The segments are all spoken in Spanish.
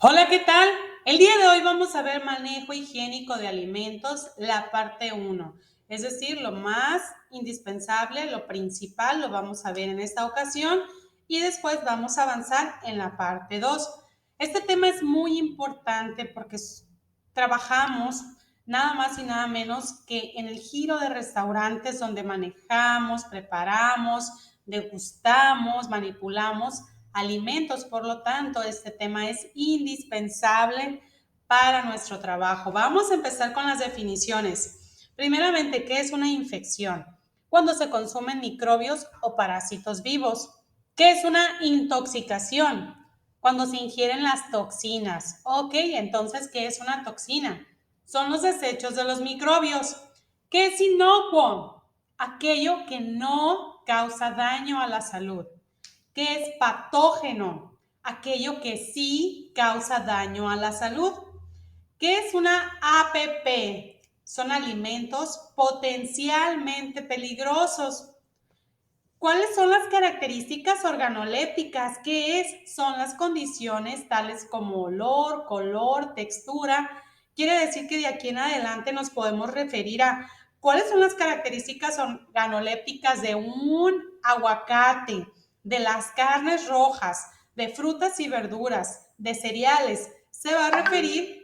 Hola, ¿qué tal? El día de hoy vamos a ver manejo higiénico de alimentos, la parte uno. Es decir, lo más indispensable, lo principal, lo vamos a ver en esta ocasión y después vamos a avanzar en la parte 2. Este tema es muy importante porque trabajamos nada más y nada menos que en el giro de restaurantes donde manejamos, preparamos, degustamos, manipulamos alimentos. Por lo tanto, este tema es indispensable para nuestro trabajo. Vamos a empezar con las definiciones. Primeramente, ¿qué es una infección? Cuando se consumen microbios o parásitos vivos. ¿Qué es una intoxicación? Cuando se ingieren las toxinas. Ok, entonces, ¿qué es una toxina? Son los desechos de los microbios. ¿Qué es inocuo? Aquello que no causa daño a la salud. ¿Qué es patógeno? Aquello que sí causa daño a la salud. ¿Qué es una APP? Son alimentos potencialmente peligrosos. ¿Cuáles son las características organolépticas? ¿Qué es? Son las condiciones tales como olor, color, textura. Quiere decir que de aquí en adelante nos podemos referir a cuáles son las características organolépticas de un aguacate, de las carnes rojas, de frutas y verduras, de cereales. Se va a referir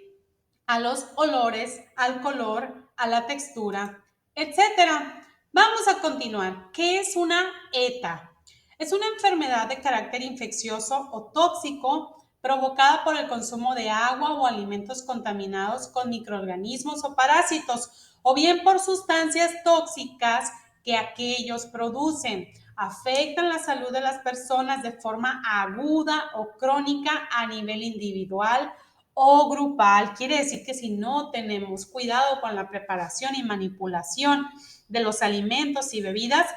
a los olores, al color, a la textura, etcétera. Vamos a continuar. ¿Qué es una ETA? Es una enfermedad de carácter infeccioso o tóxico provocada por el consumo de agua o alimentos contaminados con microorganismos o parásitos, o bien por sustancias tóxicas que aquellos producen. Afectan la salud de las personas de forma aguda o crónica a nivel individual o grupal. Quiere decir que si no tenemos cuidado con la preparación y manipulación de los alimentos y bebidas,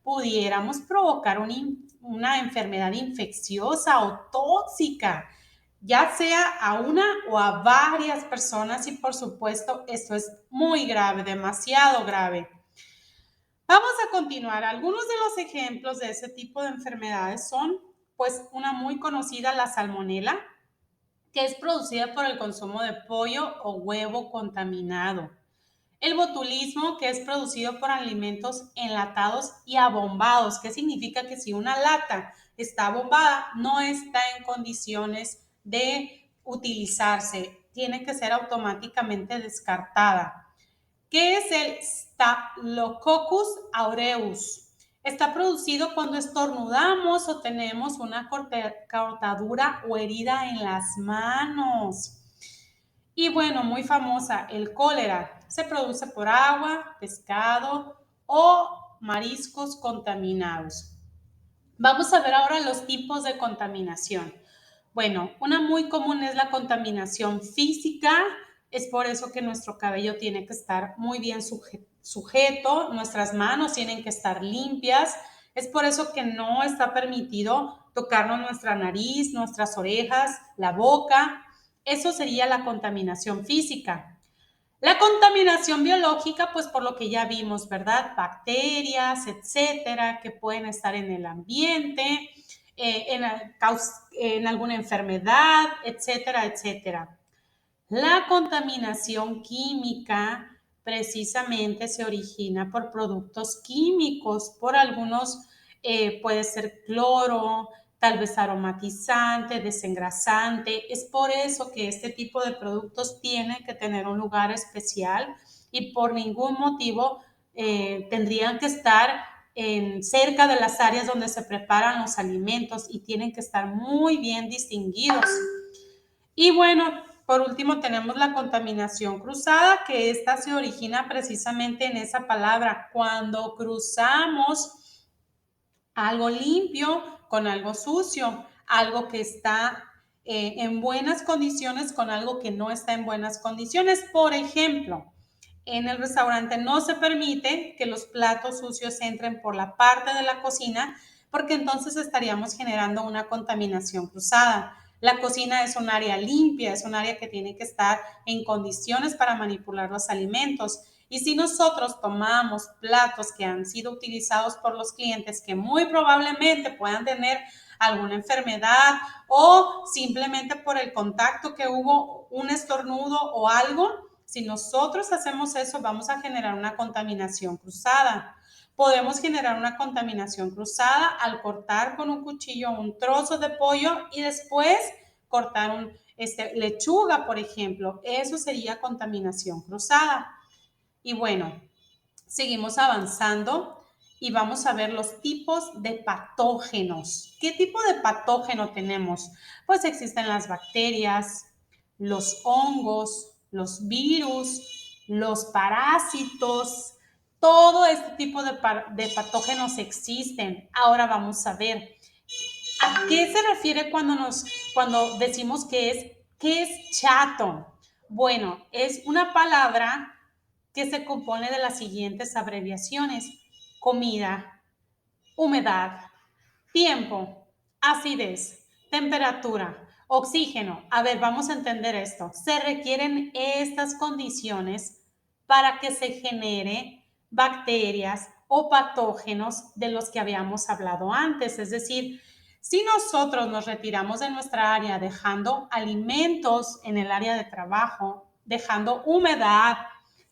pudiéramos provocar una enfermedad infecciosa o tóxica, ya sea a una o a varias personas, y por supuesto esto es muy grave, demasiado grave. Vamos a continuar. Algunos de los ejemplos de ese tipo de enfermedades son, pues, una muy conocida, la salmonela, que es producida por el consumo de pollo o huevo contaminado. El botulismo, que es producido por alimentos enlatados y abombados. ¿Qué significa? Que si una lata está abombada, no está en condiciones de utilizarse, tiene que ser automáticamente descartada. ¿Qué es el Staphylococcus aureus? Está producido cuando estornudamos o tenemos una cortadura o herida en las manos. Y bueno, muy famosa, el cólera. Se produce por agua, pescado o mariscos contaminados. Vamos a ver ahora los tipos de contaminación. Bueno, una muy común es la contaminación física. Es por eso que nuestro cabello tiene que estar muy bien sujeto, nuestras manos tienen que estar limpias. Es por eso que no está permitido tocarnos nuestra nariz, nuestras orejas, la boca. Eso sería la contaminación física. La contaminación biológica, pues por lo que ya vimos, ¿verdad? Bacterias, etcétera, que pueden estar en el ambiente, en alguna enfermedad, etcétera, etcétera. La contaminación química precisamente se origina por productos químicos, por algunos, puede ser cloro, tal vez aromatizante, desengrasante. Es por eso que este tipo de productos tienen que tener un lugar especial y por ningún motivo tendrían que estar cerca de las áreas donde se preparan los alimentos y tienen que estar muy bien distinguidos. Y bueno, por último tenemos la contaminación cruzada, que esta se origina precisamente en esa palabra, cuando cruzamos algo limpio con algo sucio, algo que está en buenas condiciones con algo que no está en buenas condiciones. Por ejemplo, en el restaurante no se permite que los platos sucios entren por la parte de la cocina, porque entonces estaríamos generando una contaminación cruzada. La cocina es un área limpia, es un área que tiene que estar en condiciones para manipular los alimentos. Y si nosotros tomamos platos que han sido utilizados por los clientes, que muy probablemente puedan tener alguna enfermedad o simplemente por el contacto que hubo, un estornudo o algo. Si nosotros hacemos eso, vamos a generar una contaminación cruzada. Podemos generar una contaminación cruzada al cortar con un cuchillo un trozo de pollo y después cortar lechuga, por ejemplo. Eso sería contaminación cruzada. Y bueno, seguimos avanzando y vamos a ver los tipos de patógenos. ¿Qué tipo de patógeno tenemos? Pues existen las bacterias, los hongos, los virus, los parásitos. Todo este tipo de patógenos existen. Ahora vamos a ver a qué se refiere cuando decimos que es chato. Bueno, es una palabra que se compone de las siguientes abreviaciones: comida, humedad, tiempo, acidez, temperatura, oxígeno. A ver, vamos a entender esto. Se requieren estas condiciones para que se genere bacterias o patógenos de los que habíamos hablado antes. Es decir, si nosotros nos retiramos de nuestra área dejando alimentos en el área de trabajo, dejando humedad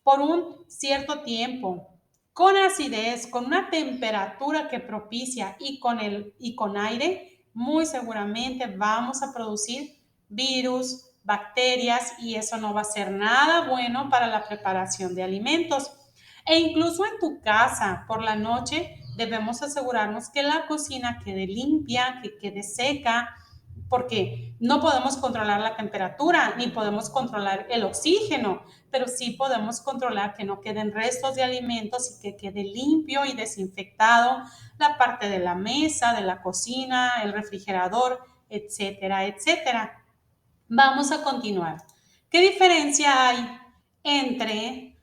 por un cierto tiempo, con acidez, con una temperatura que propicia y con aire, muy seguramente vamos a producir virus, bacterias, y eso no va a ser nada bueno para la preparación de alimentos. E incluso en tu casa, por la noche, debemos asegurarnos que la cocina quede limpia, que quede seca, porque no podemos controlar la temperatura ni podemos controlar el oxígeno, pero sí podemos controlar que no queden restos de alimentos y que quede limpio y desinfectado la parte de la mesa, de la cocina, el refrigerador, etcétera, etcétera. Vamos a continuar. ¿Qué diferencia hay entre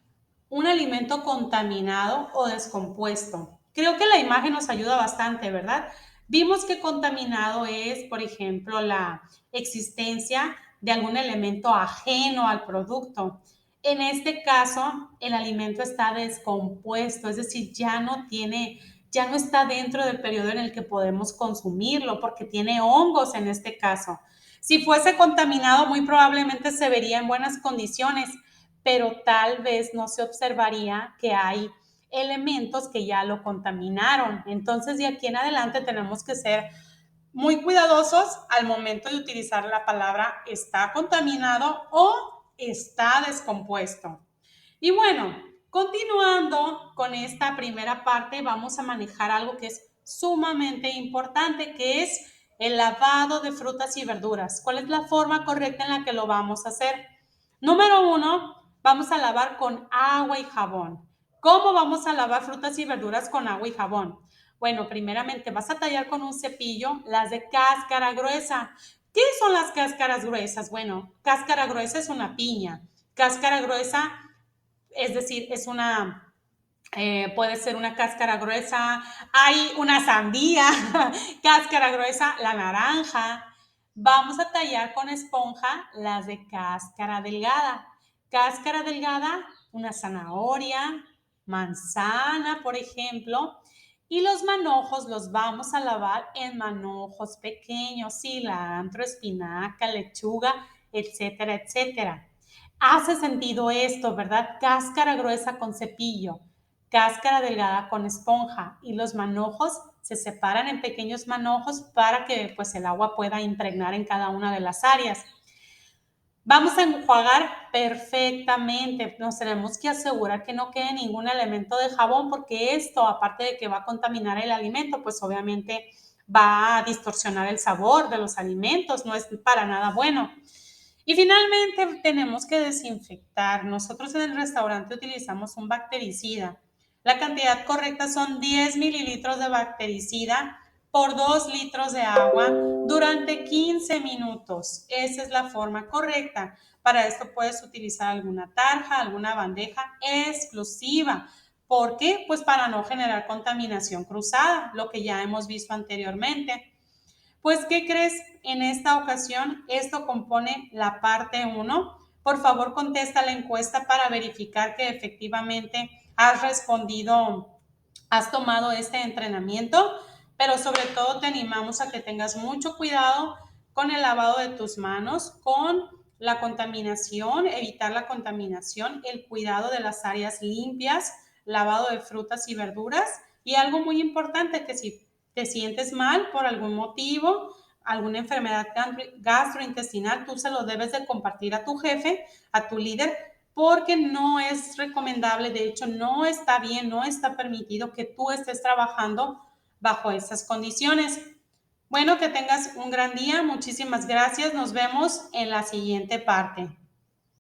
un alimento contaminado o descompuesto? Creo que la imagen nos ayuda bastante, ¿verdad? Vimos que contaminado es, por ejemplo, la existencia de algún elemento ajeno al producto. En este caso, el alimento está descompuesto, es decir, ya no está dentro del periodo en el que podemos consumirlo porque tiene hongos en este caso. Si fuese contaminado, muy probablemente se vería en buenas condiciones, pero tal vez no se observaría que hay elementos que ya lo contaminaron. Entonces, de aquí en adelante tenemos que ser muy cuidadosos al momento de utilizar la palabra está contaminado o está descompuesto. Y bueno, continuando con esta primera parte, vamos a manejar algo que es sumamente importante, que es el lavado de frutas y verduras. ¿Cuál es la forma correcta en la que lo vamos a hacer? Número 1, vamos a lavar con agua y jabón. ¿Cómo vamos a lavar frutas y verduras con agua y jabón? Bueno, primeramente vas a tallar con un cepillo las de cáscara gruesa. ¿Qué son las cáscaras gruesas? Bueno, cáscara gruesa es una piña. Cáscara gruesa, es decir, puede ser una cáscara gruesa, hay una sandía, cáscara gruesa, la naranja. Vamos a tallar con esponja las de cáscara delgada. Cáscara delgada, una zanahoria, manzana, por ejemplo. Y los manojos los vamos a lavar en manojos pequeños, cilantro, espinaca, lechuga, etcétera, etcétera. Hace sentido esto, ¿verdad? Cáscara gruesa con cepillo, cáscara delgada con esponja, y los manojos se separan en pequeños manojos para que pues el agua pueda impregnar en cada una de las áreas. Vamos a enjuagar perfectamente. Nos tenemos que asegurar que no quede ningún elemento de jabón, porque esto, aparte de que va a contaminar el alimento, pues obviamente va a distorsionar el sabor de los alimentos. No es para nada bueno. Y finalmente tenemos que desinfectar. Nosotros en el restaurante utilizamos un bactericida. La cantidad correcta son 10 mililitros de bactericida por 2 litros de agua durante 15 minutos. Esa es la forma correcta. Para esto puedes utilizar alguna tarja, alguna bandeja exclusiva. ¿Por qué? Pues para no generar contaminación cruzada, lo que ya hemos visto anteriormente. Pues, ¿qué crees? En esta ocasión, esto compone la parte 1. Por favor, contesta la encuesta para verificar que efectivamente has respondido, has tomado este entrenamiento. pero sobre todo te animamos a que tengas mucho cuidado con el lavado de tus manos, con la contaminación, evitar la contaminación, el cuidado de las áreas limpias, lavado de frutas y verduras. Y algo muy importante, que si te sientes mal por algún motivo, alguna enfermedad gastrointestinal, tú se lo debes de compartir a tu jefe, a tu líder, porque no es recomendable, de hecho no está bien, no está permitido que tú estés trabajando bajo esas condiciones. Bueno, que tengas un gran día. Muchísimas gracias. Nos vemos en la siguiente parte.